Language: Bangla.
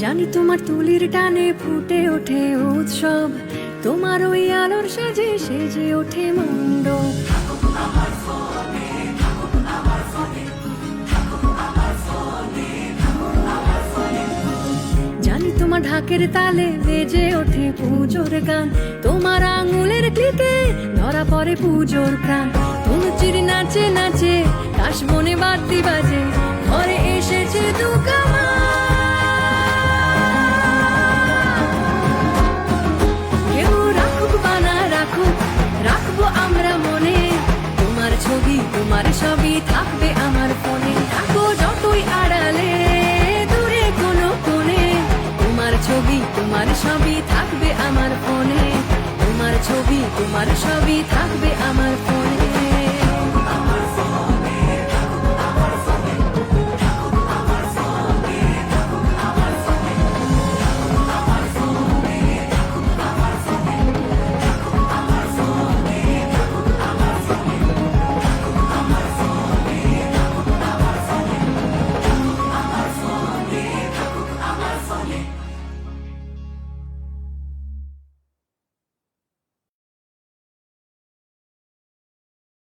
জানি তোমার তুলির টানে ফুটে ওঠে উৎসব, তোমার ওই আলোর সাজে সেজে ওঠে মণ্ডপ। জানি তোমার ঢাকের তালে বেজে ওঠে পুজোর গান, তোমার আঙুলের ক্লিকে ধরা পড়ে পুজোর প্রাণ। ধনুচির নাচে নাচে কাশ বনে বাদ্যি বাজে, ঘরে এসেছে দুকামা। কেউ রাখুক বানা রাখুক, রাখবো আমরা মনে তোমার ছবি, তোমার সবই থাকবে আমার ফোনে। থাকো যতই আড়ালে দূরে কোনো কোণে, তোমার ছবি, তোমার সবই থাকবে আমার ফোনে। তোমার ছবি, তোমার সবই থাকবে আমার ফোনে।